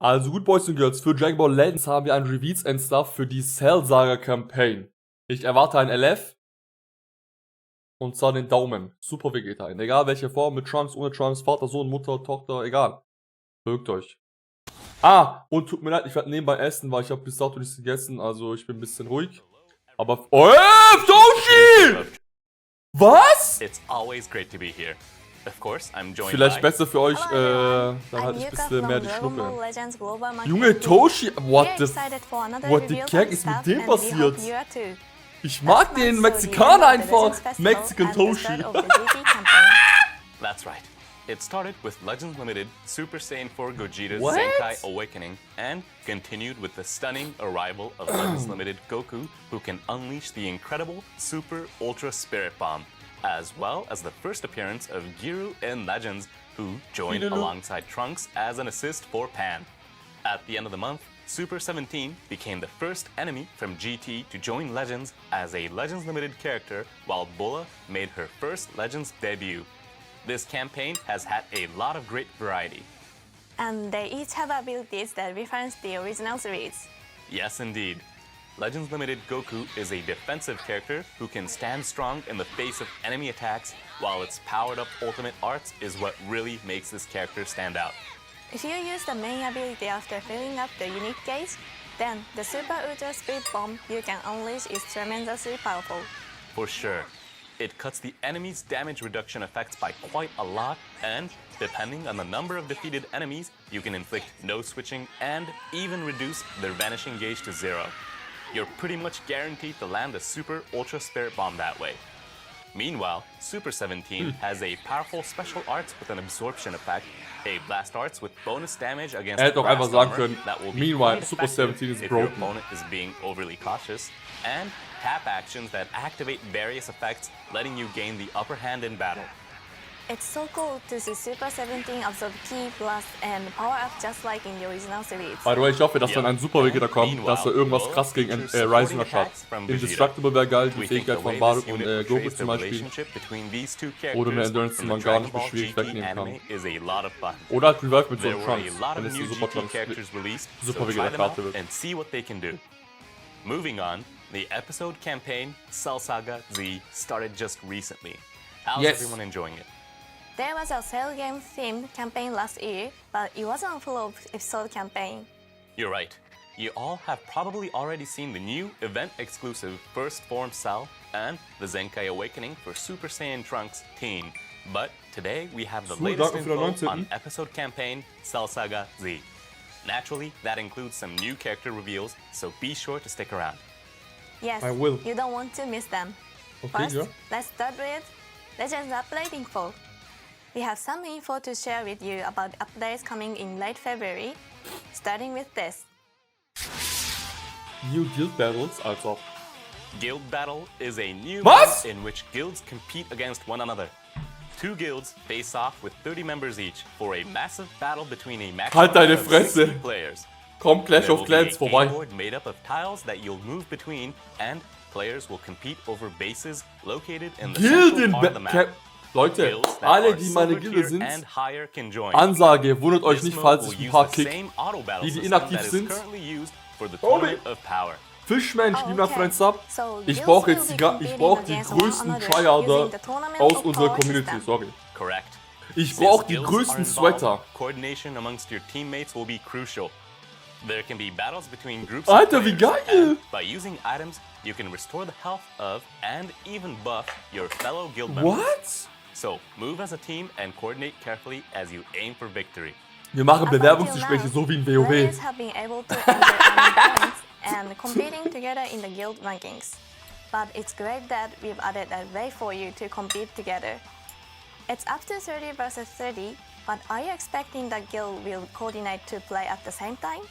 Also gut, Boys und Girls, für Dragon Ball Legends haben wir ein Reveals and Stuff für die Cell Saga Campaign. Ich erwarte ein LF. Und zwar den Daumen. Super Vegeta. In egal welche Form, mit Trunks, ohne Trunks, Vater, Sohn, Mutter, Tochter, egal. Mögt euch. Ah, und tut mir leid, ich werde nebenbei essen, weil ich habe bis dato nichts gegessen, also ich bin ein bisschen ruhig. Aber... Oh, Toshi! Was? It's always great to be here. Of course, I'm joined Vielleicht by... besser für euch, dann halt ich ein bisschen mehr die Schnuppe. Junge, Toshi, what the heck ist mit dem passiert? Ich mag den Mexikaner einfach. Mexican Toshi. That's right. It started with Legends Limited Super Saiyan 4 Gogeta's What? Zenkai Awakening and continued with the stunning arrival of Legends Limited Goku, who can unleash the incredible Super Ultra Spirit Bomb, as well as the first appearance of Giru in Legends, who joined alongside Trunks as an assist for Pan. At the end of the month, Super 17 became the first enemy from GT to join Legends as a Legends Limited character, while Bulla made her first Legends debut. This campaign has had a lot of great variety. And they each have abilities that reference the original series. Yes, indeed. Legends Limited Goku is a defensive character who can stand strong in the face of enemy attacks, while its powered-up ultimate arts is what really makes this character stand out. If you use the main ability after filling up the unique gauge, then the Super Ultra Speed Bomb you can unleash is tremendously powerful. For sure. It cuts the enemy's damage reduction effects by quite a lot, and depending on the number of defeated enemies, you can inflict no switching and even reduce their vanishing gauge to 0. You're pretty much guaranteed to land a Super Ultra Spirit Bomb that way. Meanwhile, Super 17 has a powerful special arts with an absorption effect, a blast arts with bonus damage against Hätte doch einfach blast sagen armor können, that will be meanwhile, quite Super effective 17 is if your broken. opponent is being overly cautious, and tap actions that activate various effects, letting you gain the upper hand in battle. It's so cool to see Super 17 absorb Ki, Blast and Power Up just like in the original series. By the way, ich hoffe, dass dann ein Super Vegeta kommt, dass er irgendwas krass gegen Rising Rush hat. Indestructible wäre geil, die Fähigkeit von Bardock und Goku zum Beispiel. Oder eine Endurance, die man gar nicht beschwierig wegnehmen kann. Oder halt Revive mit so einem Trunks, wenn es die Super Trunks Super Vegeta Karte wird. And see what they can do. Moving on, the episode campaign Cell Saga Z started just recently. How's everyone enjoying it? There was a Cell game themed campaign last year, but it wasn't a full episode campaign. You're right. You all have probably already seen the new event-exclusive First Form Cell and the Zenkai Awakening for Super Saiyan Trunks Teen. But today we have the latest info on episode campaign Cell Saga Z. Naturally, that includes some new character reveals, so be sure to stick around. Yes, I will. You don't want to miss them. Okay, First, yeah. let's start with Legends update info. We have some info to share with you about updates coming in late February, starting with this. New Guild Battles, als ob. Guild Battle is a new Was? mode in which guilds compete against one another. Two guilds face off with 30 members each for a massive battle between a maximum Halt deine of 60 Fresse. players. Komm, Clash There of will Clans be a vorbei. game board made up of tiles that you'll move between, and players will compete over bases located in the central part of the map. Leute, Guilds that alle, are die meine silver Gilde tier sind, and higher can join. Ansage, wundert euch This nicht, mode falls will ich ein use paar the kick. same auto battle die system inaktiv that is sind. currently used for the Tobi. Tournament of Power. Fischmensch, Oh, lieber okay. Friend Sub. So, Ich guilds brauche will jetzt be die competing against one größten another Tryharder using the Tournament aus of unserer Power Community, system. sorry. Correct. Ich Since brauche die guilds größten are involved, Sweater. Coordination amongst your teammates will be crucial. There can be battles between groups Alter, of wie players, geil! and by using items, you can restore the health of and even buff your fellow guild members. What? So, move as a team and coordinate carefully as you aim for victory. Wir machen Up until Bewerbungsgespräche now, so wie in WoW. players have been able to earn their own points and competing together in the guild rankings. But it's great that we've added a way for you to compete together. It's up to 30 versus 30, but are you expecting that guild will coordinate to play at the same time?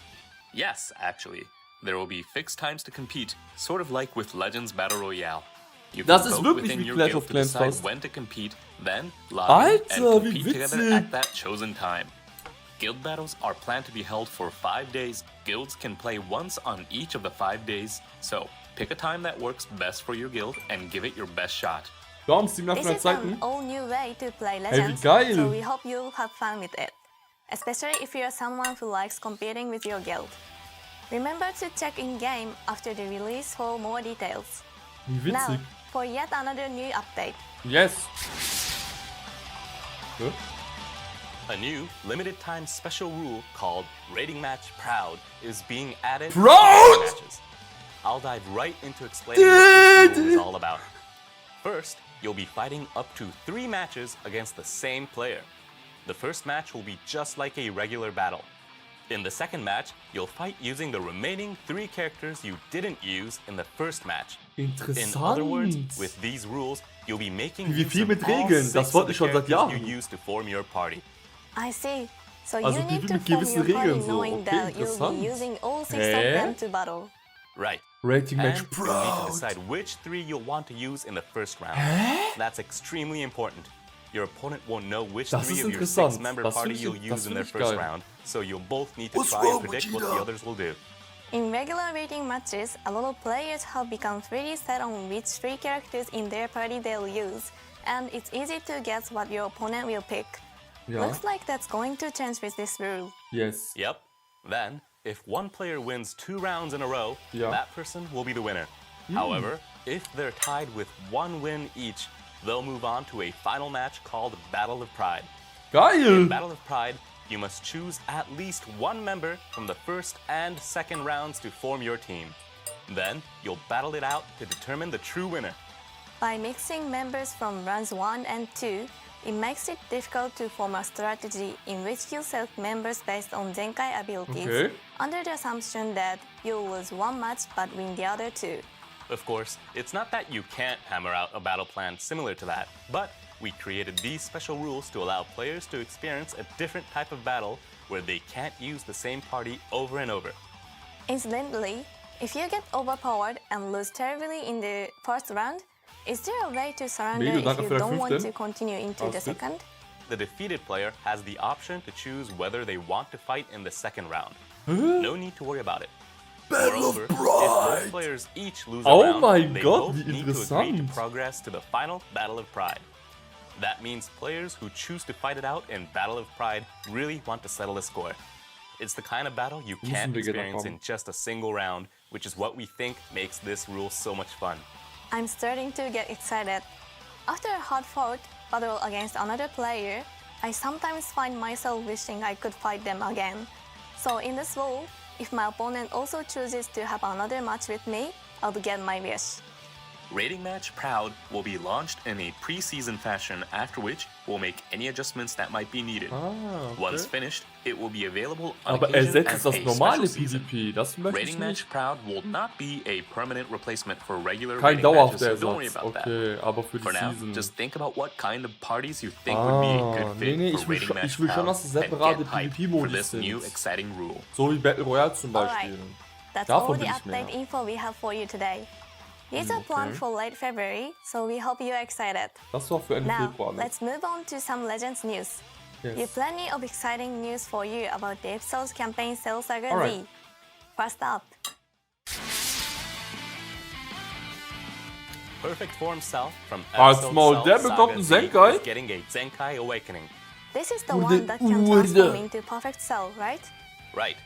Yes, actually. There will be fixed times to compete, sort of like with Legends Battle Royale. You can Das ist vote wirklich within wie your Clash guild of to Clans decide fast. when to compete, then log in Alter, and wie compete together witzig. at that chosen time. Guild battles are planned to be held for 5 days. Guilds can play once on each of the 5 days. So, pick a time that works best for your guild and give it your best shot. Warum This 700 is an Zeiten? all new way to play wie Legends, geil. so we hope you have fun with it. especially if you're someone who likes competing with your guild. Remember to check in-game after the release for more details. Wie Now, witzig. for yet another new update. Yes. Hä? A new limited time special rule called Rating Match Proud is being added to Proud? matches. I'll dive right into explaining what this rule is all about. First, you'll be fighting up to 3 matches against the same player. The first match will be just like a regular battle. In the second match, you'll fight using the remaining 3 characters you didn't use in the first match. In other words, Interessant. with these rules, you'll be making Wie use viel of mit all Regeln? 6 Das of wollte the ich schon seit characters Jahren. you use to form your party. I see. So Also you die need wie to mit form gewissen your party Regeln so. knowing Okay, that you'll interessant. be using all 6 Hä? of them to battle. Right. Rating And Match you'll need to Proud. decide which 3 you'll want to use in the first round. That's extremely important. Your opponent won't know which Das 3 ist of your interessant. 6-member Das party find ich- you'll das use in find their ich first geil. round, so you'll both need to What's try wrong and with predict you, what the dog? others will do. In regular rating matches, a lot of players have become pretty set on which 3 characters in their party they'll use, and it's easy to guess what your opponent will pick. Ja. Looks like that's going to change with this rule. Yes. Yep. Then, if one player wins 2 rounds in a row, Yeah. that person will be the winner. However, if they're tied with 1 win each, they'll move on to a final match called Battle of Pride. Geil. In Battle of Pride, you must choose at least 1 member from the first and second rounds to form your team. Then, you'll battle it out to determine the true winner. By mixing members from rounds 1 and 2, it makes it difficult to form a strategy in which you select members based on Zenkai abilities, Okay. under the assumption that you'll lose 1 match but win the other 2. Of course, it's not that you can't hammer out a battle plan similar to that, but we created these special rules to allow players to experience a different type of battle where they can't use the same party over and over. Incidentally, if you get overpowered and lose terribly in the first round, is there a way to surrender Milo, if danke you für den don't want 15. to continue into the Alles gut. second? The defeated player has the option to choose whether they want to fight in the second round. No need to worry about it. Moreover, if both players each lose a Oh round, mein they Gott, both wie need to agree to interessant. progress to the final Battle of Pride. That means players who choose to fight it out in Battle of Pride really want to settle a score. It's the kind of battle you can't wir experience kommen. in just a single round, which is what we think makes this rule so much fun. I'm starting to get excited. After a hard-fought battle against another player, I sometimes find myself wishing I could fight them again. So in this rule, if my opponent also chooses to have another match with me, I'll get my wish. Rating Match Proud will be launched in a pre-season fashion, after which we'll make any adjustments that might be needed. Okay. Once finished, it will be available on Aber occasion ersetzt as das a normale special season. PvP. Das möchte ich Rating Match nicht. Proud will not be a permanent replacement for regular Kein rating matches, dauerhafter so don't worry Ersatz. about that. Okay, aber für For die now, Season. just think about what kind of parties you think would be a good fit nee, for ich will, Rating schon, Match ich will schon, Proud dass es and separate get hyped for PvP-Modis this new sind. exciting rule. So wie Battle Royale zum Beispiel. Alright, that's Davon all the will ich mehr. update info we have for you today. These are planned for late February, so we hope you're excited. Das war für Ende Now, Februar. Ne? let's move on to some Legends news. We have Yes. plenty of exciting news for you about the episode's campaign Cell Saga Alright. Z. First up, Perfect Form Self from Als episode Maul, Cell der Saga bekommt einen Z Zenkai? is getting a Zenkai Awakening. this is the Urde, one that can urde. transform into Perfect Cell, right? Right.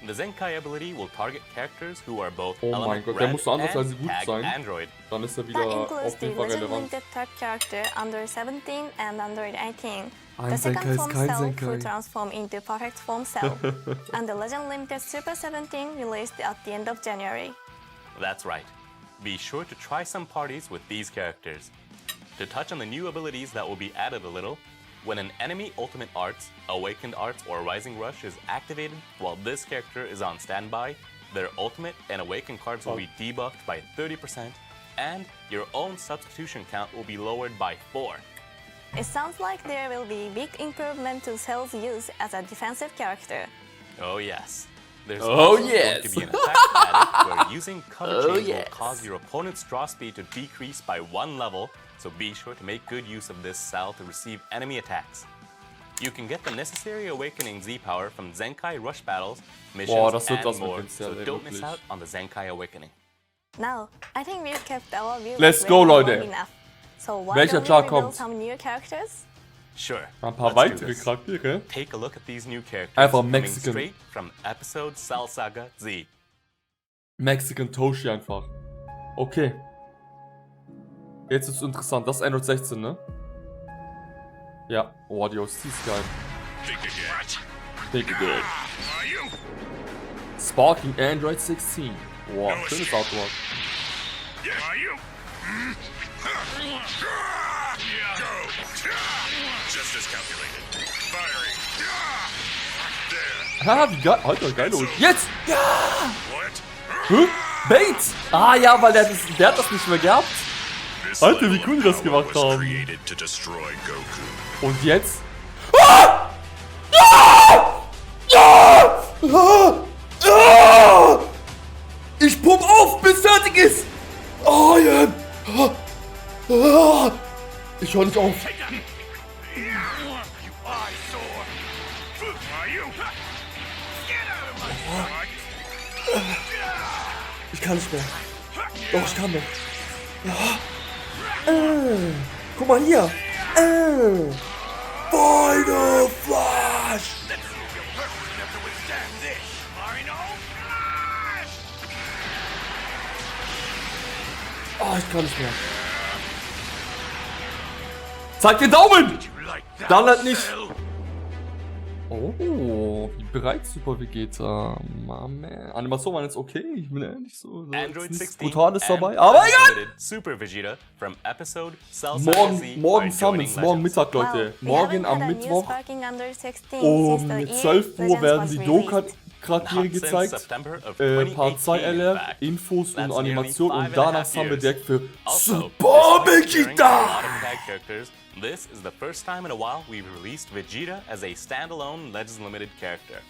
The Zenkai ability will target characters who are both Oh mein Element Gott, der Red muss so anders and als gut Tag sein. Android. Dann ist er wieder That includes auf the jeden Fall Legend relevant. Limited Tag character under 17 and under 18. Ein The Zenkai second ist form kein Cell Zenkai. will transform into Perfect Form Cell. And the Legend Limited Super 17 released at the end of January. That's right. Be sure to try some parties with these characters. To touch on the new abilities that will be added a little, when an enemy Ultimate Arts, Awakened Arts, or Rising Rush is activated while this character is on standby, their Ultimate and Awakened cards will be debuffed by 30%, and your own substitution count will be lowered by 4. It sounds like there will be big improvement to Cell's use as a defensive character. Oh yes. There's Oh, also yes. going to be an attack added where using cover Oh, change yes. will cause your opponent's draw speed to decrease by 1 level, so be sure to make good use of this cell to receive enemy attacks. You can get the necessary Awakening Z power from Zenkai Rush battles, missions, Boah, das wird and was mit more, dem Cell, so ey, don't miss wirklich. out on the Zenkai Awakening. Now, I think we've kept our views Let's go, long Leute. enough. So why Welcher don't we Char reveal kommt? some new characters? Sure. Ein paar let's do weitere this. Charaktere. Take a look at these new characters Einfach coming Mexican. straight from episode Cell Saga Z. Mexican Toshi einfach. Okay. Jetzt ist es interessant. Das ist Android 16, ne? Ja. Oh, die OST ist geil. Think again. Sparking Android 16. Wow, schönes Artwork. Haha, wie geil. Alter, geil. Jetzt! Ja! Hä? Bait! Ah ja, weil der hat das nicht mehr gehabt. Alter, wie cool die das gemacht haben. Und jetzt? Ah! Ah! Ah! Ah! Ah! Ich pump auf, bis fertig ist! Oh, ja! Ah! Ah! Ich höre nicht auf. Ich kann nicht mehr. Doch, ich kann noch. Guck mal hier. Final Flash! Oh, ich kann nicht mehr. Zeig den Daumen! Dann halt nicht. Oh, wie bereit Super Vegeta. Man. Animation war jetzt okay. Ich bin ehrlich so. Android Nichts 16 Brutales and dabei. Aber egal! Unlimited Super Vegeta from episode Cell Saga Z Morgen by Joining Summons, morgen Legends. Mittag, Leute. we Morgen haven't am had a new Mittwoch Sparking Under 16 um since the year 12 Uhr Legends werden was die released. Charaktere Not since gezeigt. September of Part 2 2018, in LR, fact. Infos That's und nearly Animation und 5.5 danach haben wir years. direkt für Also, Super despite sharing a Vegeta! lot of tag characters, this is the first time in a while we've released Vegeta as a standalone Legends Limited character.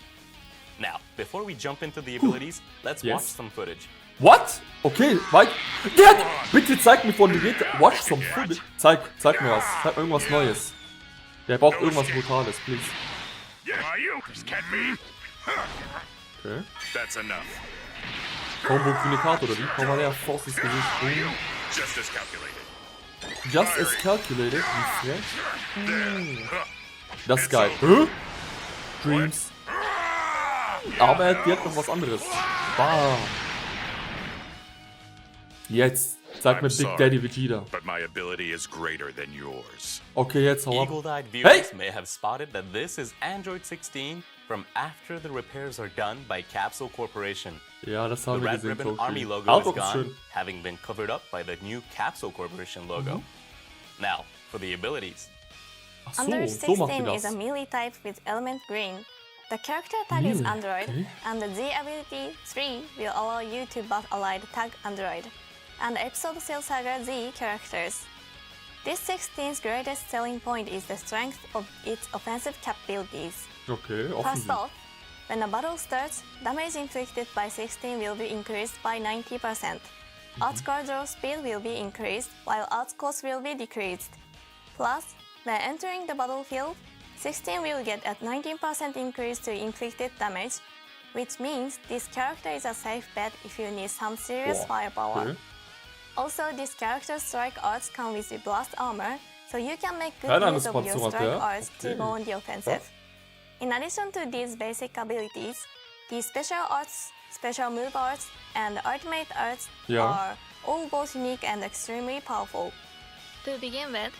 Now, before we jump into the abilities, let's Yes. watch some footage. What? Okay, weit. Der hat, bitte zeig mir von Vegeta. Watch some footage. Zeig mir was. Zeig mir irgendwas Neues. Der braucht irgendwas Brutales, please. Okay. That's enough. Combo grüne Karte oder wie? Komm mal her, Force ins Gesicht. Just as calculated. Just as calculated. Wie frech. Das ist geil. Hä? Dreams. Aber er hat noch was anderes. Bam. Jetzt. Zeig mir I'm Big sorry. Daddy Vegeta. But my ability is greater than yours. Okay, jetzt hau ab. Eagle-eyed viewers Hey! may have spotted that this is Android 16 from after the repairs are done by Capsule Corporation. Ja, das The haben wir Red gesehen, Ribbon Army Toki. logo is Artwork ist gone, schön. having been covered up by the new Capsule Corporation logo. Now, for the abilities. Ach Under so, so macht 16 ihr is a das. melee type with element green. The character tag is Melee, Android, okay. and the Z ability 3 will allow you to buff allied tag Android, and episode Cell Saga Z characters. This 16's greatest selling point is the strength of its offensive capabilities. Okay, First offensiv. off, when a battle starts, damage inflicted by 16 will be increased by 90%. Outscore draw speed will be increased, while outcost will be decreased. Plus, when entering the battlefield, 16 will get a 19% increase to inflicted damage, which means this character is a safe bet if you need some serious Wow, firepower. okay. Also, this character's strike arts come with the blast armor, so you can make good Keine use of your Animation hat strike der. arts to Okay. go on the offensive. In addition to these basic abilities, the special arts, special move arts, and ultimate arts Ja. are all both unique and extremely powerful. To begin with,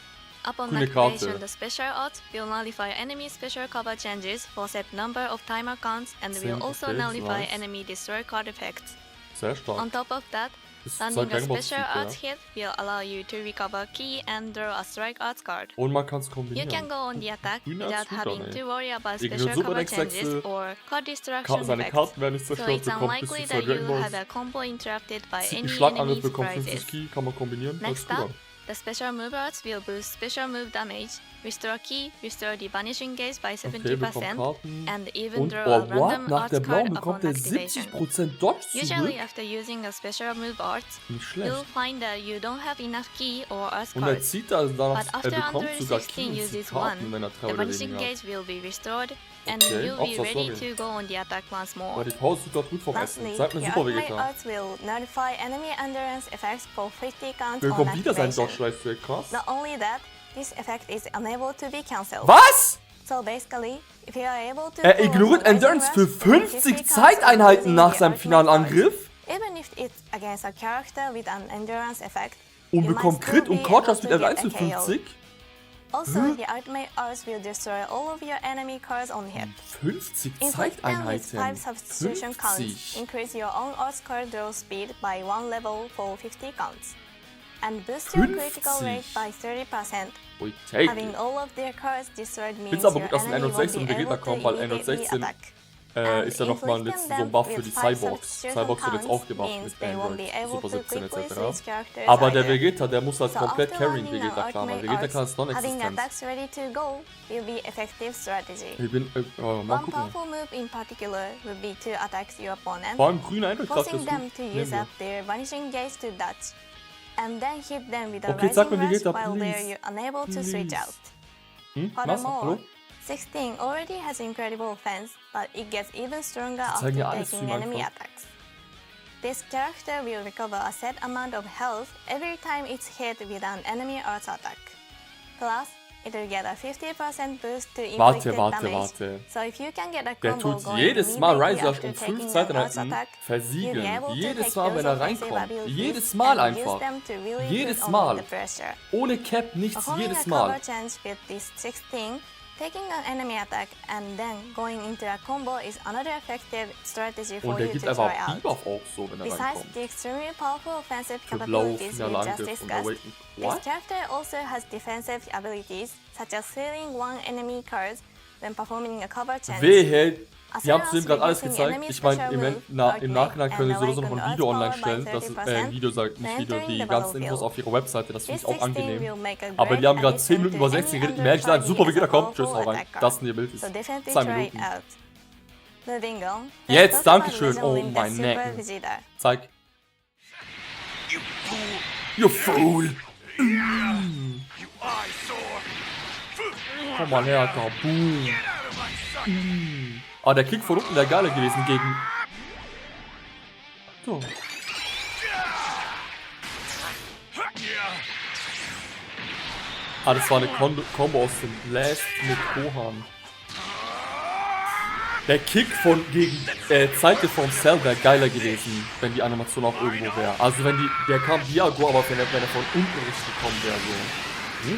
upon Coole activation, Karte. the special arts will nullify enemy special cover changes for set number of timer counts and will also okay, nullify nice. enemy destroy card effects. Sehr stark. On top of that, Das landing zeigt a Dragon Ball special Super, arts hit will allow you to recover key and draw a strike arts card. Und man kann es You kombinieren. can go on the attack Grüne without Arts gut having an, to ey. worry about Gegen special Super cover Dex changes Wechsel, or card destruction Seine effects. Karten werden nicht So zerstört, it's bekommt bis unlikely zu 2 that you Dragon will have Balls. a combo interrupted by Zieht einen any Schlagangriff, enemy's bekommt prizes. 50 Ki, kann man kombinieren. Das Next ist gut up, an. the special move arts will boost special move damage, restore key, restore the vanishing gaze by Okay, 70%, bekommt Karten. and even Und draw a oh, what? random Nach arts der blauen card bekommt upon er activation. 70% Dodge zurück. Usually after using a special move art, Nicht you'll schlecht. find that you don't have enough key or arts Und er cards. zieht da danach, But after er bekommt Android sogar 16 Ki uses Karten, one, wenn er 3 the oder vanishing weniger hat. gaze will be restored, and Okay, you'll auch be so, ready sorry. to go on the attack once Aber more. die Pause tut gerade gut vom Essen. Lastly, Zeig mir the Super ultimate Vegeta. arts will nullify enemy endurance effects for 50 counts Er on bekommt wieder seinen activation. Dodge-Leiste, krass. Not only that, this effect is unable to be cancelled. Was? So basically, if you are able to Er pull ignoriert off a Rising Endurance für Rush when 50 50 counts Zeiteinheiten using nach the seinem ultimate finalen cards, Angriff even if it's against a character with an endurance effect, und you bekommt might still Crit und be Korchas able mit to L1 get für a KO. 50. Also, the ultimate arts will destroy all of your enemy cards on hit. 50 Inflict them with 5 Zeiteinheiten. substitution counts. 50. Increase your own arts card draw speed by 1 level for 50 counts. And boost your critical rate 50. by 30%. Ui, take Having it. all of their cards destroyed means Find's aber your gut, dass ein enemy won't 116 be Vegeta able kommt, to weil immediately 116 attack. ist ja nochmal inflicting so ein them Buff für with die 5 Cyborgs. substitution Cyborgs wird jetzt counts auch gemacht means mit they won't Android, be able Super to 17 quickly etc. switch characters Aber der either. Vegeta, der muss halt So komplett after carrying learning Vegeta an klar, weil ultimate Vegeta arts, kann es having non-existent. attacks ready to go will be effective strategy. Ich bin, mal One gucken. powerful move in particular would be to attack your opponent, Vor allem grüne Eindruckskraft forcing ist them gut. to Nehmen use wir. up their vanishing gauge to dodge, and then hit them with a Okay, sag rising mir, rush Vegeta, while please. they're unable to switch Please. out. Was? Furthermore, Hallo? 16 already has incredible offense, but it gets even stronger Sie after zeigen ja alles taking Stream enemy einfach. attacks. This character will recover a set amount of health every time it's hit with an enemy arts attack. Plus, it will get a 50% boost to inflicted damage. Warte. So if you can get a Der combo tut going jedes Mal immediately Rise Rush after um 5 taking an arts Zeiteinheiten attack, versiegen. you'll be able to Jedes take Mal, those wenn er offensive reinkommt. abilities Jedes Mal and use einfach. them to really Jedes put on Mal. the pressure. Ohne Cap nichts, Performing jedes a Mal. cover change with this 16, taking an enemy attack and then going into a combo is another effective strategy for Und der you gibt to einfach try out. Debuff auch so, wenn er Besides reinkommt. the extremely powerful offensive Für blau, capabilities we finaler just Angriff und discussed, Awaken. this What? character also has defensive abilities such as healing one enemy card when performing a cover change. Wehe, die haben As zu ihm well gerade as alles reducing gezeigt. enemy Ich meine, special im, move, im Nachhinein können sie Arcane, sowieso noch and ein Video online Arts Power stellen. Das ist, by 30%, Video sagt nicht Video, entering die the ganzen battlefield. Infos auf ihrer Webseite. Das finde This ich auch 16 angenehm. will make a Aber great die haben gerade 10 addition Minuten to über any 16 geredet. Android Mehr ich sagen, party super, as a Vegeta kommt. Tschüss, powerful hau rein. attacker. Das sind die Abilities. So definitely 2 try it Minuten. out. Moving on. Jetzt, let's talk about Dankeschön. Legend Oh, Link, mein the Super Nacken. Vegeta. Zeig. You fool! You fool! You eyesore! Komm mal her, da. Boom. Get out of my sight! Ah, der Kick von unten wäre geiler gewesen gegen... So. Ah, das war eine Combo aus dem Blast mit Gohan. Der Kick von gegen Zeitgriff von Cell wäre geiler gewesen, wenn die Animation auch irgendwo wäre. Also wenn die, der kam Diago, aber wenn er von unten richtig gekommen wäre, so.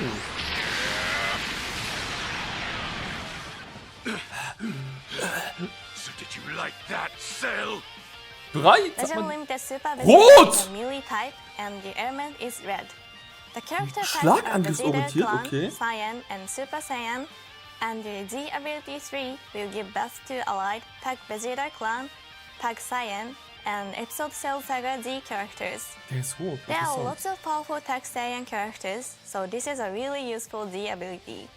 So did you like that, Cell? Bereit? Sag Legend mal, Limited Super Rot! is a melee type and the element is red. The character types are Schlagangriffsorientiert, Vegeta, okay. Clan, Saiyan, and Super Saiyan, and the Z ability 3 will give birth to allied Tag Vegeta Clan, Tag Saiyan, and Episode Cell Saga Z characters. der ist rot. There are Interessant. lots of powerful Tag Saiyan characters, so this is a really useful Z ability.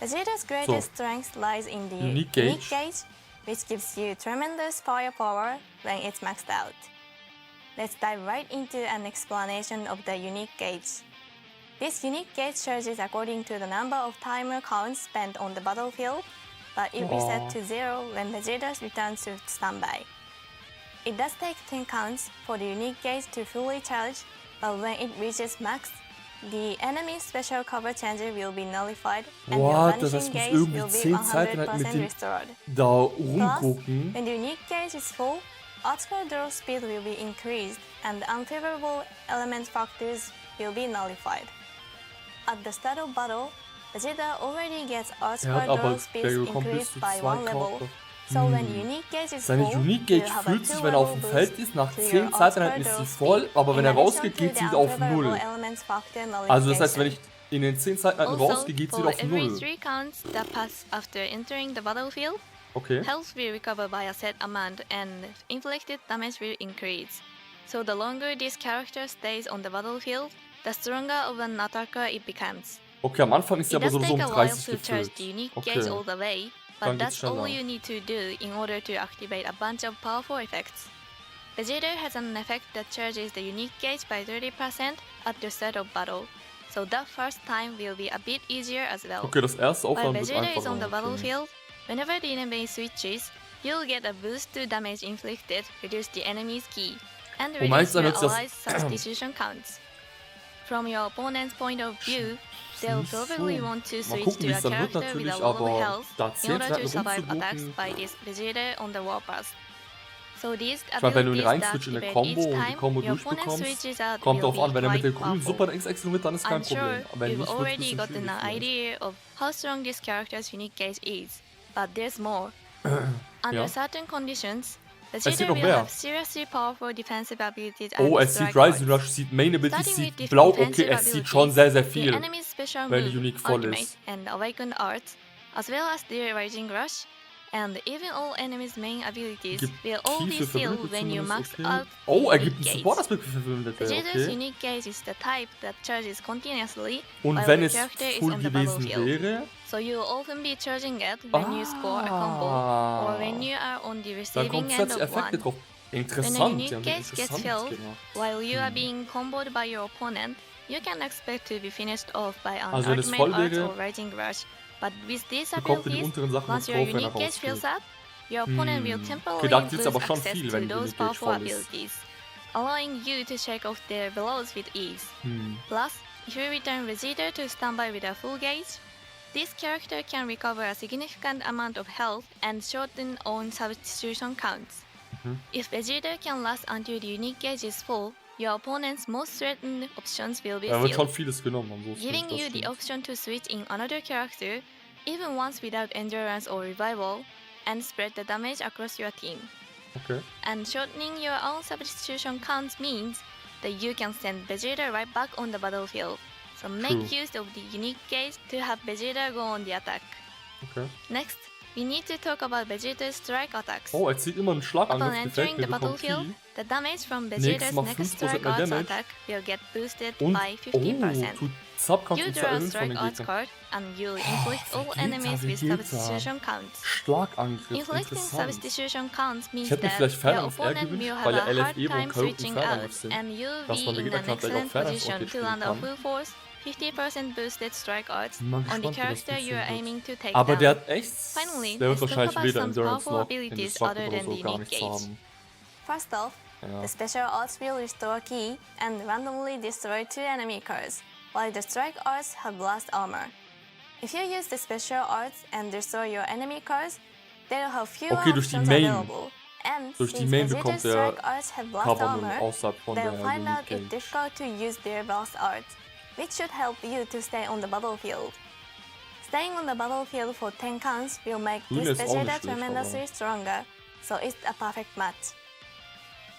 Vegeta's greatest strength lies in the Unique Unique Gauge. Gauge, which gives you tremendous firepower when it's maxed out. Let's dive right into an explanation of the Unique Gauge. This Unique Gauge charges according to the number of timer counts spent on the battlefield, but it resets to 0 when Vegeta returns to standby. It does take 10 counts for the Unique Gauge to fully charge, but when it reaches max, the enemy's special cover changer will be nullified and your What? Das vanishing heißt, ich muss gauge will irgendwie be 10 Zeiteinheiten mit 100% dem restored. da Plus, rumgucken. when the Unique Gauge is full, article draw speed will be increased and unfavorable element factors will be nullified. At the start of battle, Vegeta already gets Er article hat aber, draw der speeds bekommt bis increased zu by 2 one level. Körper. So when the Unique Gauge is Seine full, Unique you Gauge have a fühlt sich, wenn er auf dem 2-level Feld boost ist, nach to 10 your Zeiteinheiten ist article sie draw voll, speed, aber wenn in er addition rausgeht, to geht the sie wieder auf unfavorable 0. elements factor Also das heißt, wenn nullification. ich in den 10 Zeiteinheiten Also, rausgehe, geht sie for wieder auf every 0. 3 counts that pass after entering the battlefield, Okay. health will recover by a set amount and inflicted damage will increase. So the longer this character stays on the battlefield, the stronger of an attacker it becomes. Okay, am Anfang ist sie It aber does so take um a while 30 to charge gefüllt. the unique Okay. gauge all the way, Dann but geht's that's all schneller. you need to do in order to activate a bunch of powerful effects. Vegeta has an effect that charges the unique gauge by 30% at the start of battle, so that first time will be a bit easier as well. Okay, das erste While Aufladen wird Vegeta is einfacher. on the Okay. battlefield, whenever the enemy switches, you'll get a boost to damage inflicted, reduce the enemy's ki, and Oh, meinst reduce du, your dann nutzt das- allies' substitution counts. From your opponent's point of view, ist They'll nicht probably so. want to Mal switch gucken, to wie a es dann wird character with a natürlich, low aber health da in zählt order to es survive halt attacks by rumzugucken. this Vegeta on the Warpath. So these Ich meine, wenn du ihn abilities that reinswitcht in eine evade Combo each und die time Combo your opponent durchbekommst, switches out kommt will drauf an, be wenn er mit quite der grünen powerful. Super X exkludiert, dann ist kein I'm sure Problem. Aber wenn you've nicht, wird es ein already bisschen gotten schwierig an vielleicht. idea of how strong this character's unique gauge is, but there's more. Under Ja. certain conditions, Es Vegeta sieht noch will mehr. have seriously powerful defensive abilities Oh, and es sieht strike Rising arts. Rush, sieht Main Ability, Starting with sieht blau. Okay, defensive es sieht schon abilities, sehr, sehr the viel, enemy's special wenn die move, Unique voll Ultimate, ist. and Awakened Arts, as well as the Rising Rush, and even all enemies' main abilities Gibt will all be Key für sealed Verbündete when you zumindest, max okay. out Oh, er the gibt einen unique Support-Aspekt für Verbündete, Vegeta's okay. unique gauge is the type that charges continuously Und while wenn the es character is full on the gewesen battlefield. wäre, So you'll often be charging it when you score a combo or when you are on the dann receiving kommen end plötzlich of Effekte one. drauf. When a Interessant, unique die haben gauge gets interessant filled gemacht. while you are being comboed by your opponent, you can expect to be finished off by an Also wenn es ultimate voll art wäre, or Rising Rush. But with these bekommt ihr die abilities, unteren Sachen noch once your drauf, wenn er unique gauge fills rausgeht. up, your opponent will Okay, temporarily da gibt's lose aber schon access viel, to wenn die those Unique Gauge powerful voll ist. abilities, allowing you to shake off their blows with ease. Plus, if you return Vegeta to standby with a full gauge, this character can recover a significant amount of health and shorten own substitution counts. If Vegeta can last until the unique gauge is full, your opponent's most threatened options will be Da wird schon sealed, vieles genommen, und so ist giving das you the stimmt. option to switch in another character, even once without endurance or revival, and spread the damage across your team. Okay. And shortening your own substitution counts means that you can send Vegeta right back on the battlefield. So make True. use of the unique gauge to have Vegeta go on the attack. Okay. Next, we need to talk about Vegeta's strike attacks. Oh, er zieht immer einen Upon Schlagangriff, entering gefällt the mir, bekommt battlefield, Key. the damage from Nächstes Vegeta's Mal next 5% strike mehr arts Damage. attack will get boosted Und, by oh, 50%. tut You Subkonstanz draw a erhöhen von strike den arts Gegnern. card and you'll inflict all Vegeta, enemies with Vegeta. substitution counts. Schlagangriff, Inflicting interessant. substitution counts means Ich hätte mir that vielleicht your Fernangriff eher opponent gewünscht, will weil have ja a hard LF Evo time und Curl switching und out, Fernangriff sind. and you'll Dass be man in Vegeta an kann vielleicht auch excellent Fernangriff position wirklich to spielen land a kann. full force, 50% boosted strike arts Bin mal on the gespannt, wie das character you're funktioniert. aiming to take Aber down. der hat echt, Finally, der wird let's talk wahrscheinlich about weder some Endurance powerful noch abilities Indestructible other oder than so the gar unique nichts gauge. haben. First off, Ja. the special arts will restore Ki and randomly destroy 2 enemy cards, while the strike arts have blast armor. If you use the special arts and destroy your enemy cards, they'll have fewer Okay, durch die options Main. available. And Durch die since Main Vegeta's bekommt er strike arts have blast Cover armor, außerhalb von they'll der find out Unique it's Gauge. difficult to use their blast arts, which should help you to stay on the battlefield. Staying on the battlefield for 10 counts will make Grün this ist auch nicht Vegeta schlecht, tremendously aber- stronger, so it's a perfect match.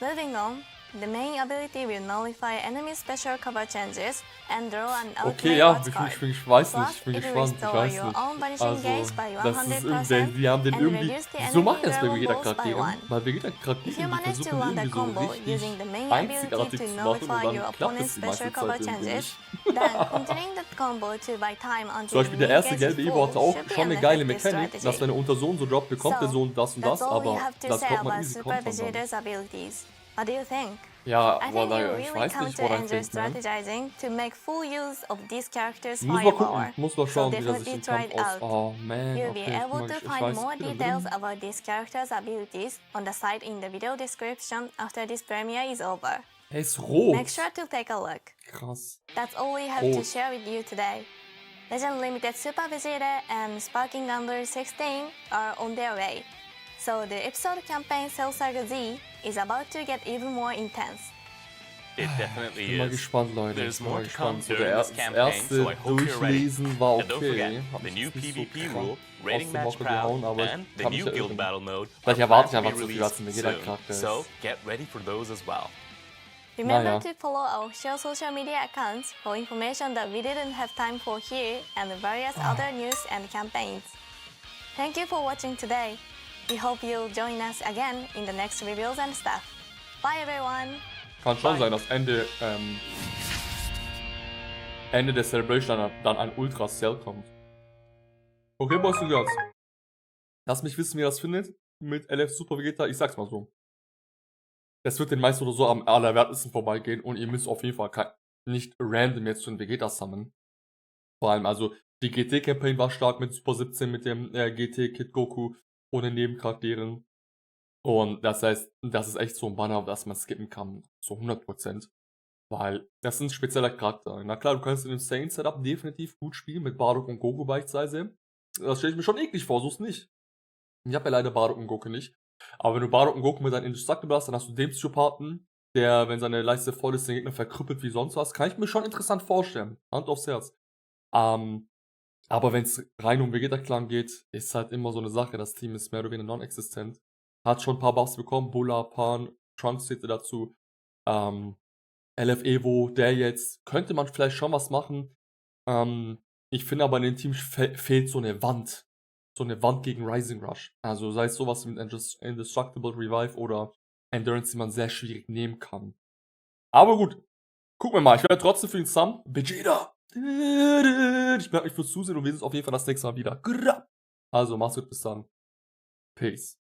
Moving on, the main ability will nullify enemy special cover changes and draw an Okay, ultimate ja, arts card. ich weiß Plus, nicht, ich bin it will gespannt, ich restore weiß your nicht. own vanishing gauge by Also, das ist 100% irgendwie, die haben den and irgendwie, reduce the so enemy machen es bei Dragon jeder Balls by Charakteren, one. weil Vegeta If you Charakteren, die manage to versuchen land a irgendwie so combo richtig using the main einzigartig ability zu to machen nullify und your dann klappt opponent's es die meiste special cover Zeit irgendwie changes, nicht. then continuing that combo to buy time until Zum Beispiel der the erste unique gauge gelbe is Evo hatte full auch should be schon an eine geile effective Mechanik, dass strategy. wenn er unter so und so droppt, bekommt er so und das, that's all we aber have to das say kommt man about easy Super kommt man dann. Vegeta's abilities. What do you think? Ja, I aber think you ich really weiß come nicht, to what I enjoy think, man. strategizing to make full use of these characters' Muss mal firepower. gucken, muss mal So schauen, wie er sich definitely den try Kampf it aus... out. Oh man, You'll be okay, ich, able mag, to ich find weiß, more okay, dann details bin- about these characters' abilities on the site in the video description after this premiere is over. Er ist rot. Make sure to take a look. Krass. That's all we have to Rot. share with you today. Legend Limited Super Vegeta and Sparking Under 16 are on their way. So the episode campaign Cell Saga Z is about to get even more intense. It definitely Ich bin mal is. gespannt, Leute. There's Ich bin more mal to come gespannt. So, during das this campaign, erste so I hope you're ready. Durchlesen war And don't okay. forget, Hab the mich new jetzt nicht so PvP krass rule, aus Rating der Match Woche gehauen, Proud, aber and ich the kann mich new ja Guild irren. Battle Mode Vielleicht are erwarte ich planned to einfach be zu viel, als released mir jeder soon. Charakter ist. So get ready for those as well. Remember Naja. to follow our official social media accounts for information that we didn't have time for here and various other news and campaigns. Thank you for watching today. We hope you'll join us again in the next reviews and stuff. Bye everyone! Kann schon sein, dass Ende der Celebration dann ein Ultra Cell kommt. Okay, Boys und Girls. Lasst mich wissen, wie ihr das findet mit LF Super Vegeta. Ich sag's mal so. Es wird den meisten oder so am allerwertesten vorbeigehen und ihr müsst auf jeden Fall nicht random jetzt so einen Vegeta summonen. Vor allem, also die GT-Campaign war stark mit Super 17, mit dem GT Kid Goku ohne Nebencharakteren. Und das heißt, das ist echt so ein Banner, das man skippen kann. Zu 100%. Weil das ist ein spezieller Charakter. Na klar, du kannst in dem Saiyan-Setup definitiv gut spielen, mit Bardock und Goku beispielsweise. Das stelle ich mir schon eklig vor, so ist nicht. Ich habe ja leider Bardock und Goku nicht. Aber wenn du Bardock und Goku mit deinem Indestructible hast, dann hast du den Psychopathen, der, wenn seine Leiste voll ist, den Gegner verkrüppelt wie sonst was. Kann ich mir schon interessant vorstellen. Hand aufs Herz. Aber wenn es rein um Vegeta-Clan geht, ist halt immer so eine Sache. Das Team ist mehr oder weniger non-existent. Hat schon ein paar Buffs bekommen. Bulla, Pan, Trunks zählte dazu. LF Evo, der jetzt, könnte man vielleicht schon was machen. Ich finde aber in den Teams fehlt so eine Wand. So eine Wand gegen Rising Rush. Also sei es sowas wie Indestructible Revive oder Endurance, die man sehr schwierig nehmen kann. Aber gut, gucken wir mal. Ich werde trotzdem für den Sum Vegeta. Ich bedanke mich fürs Zusehen und wir sehen uns auf jeden Fall das nächste Mal wieder. Also, mach's gut, bis dann. Peace.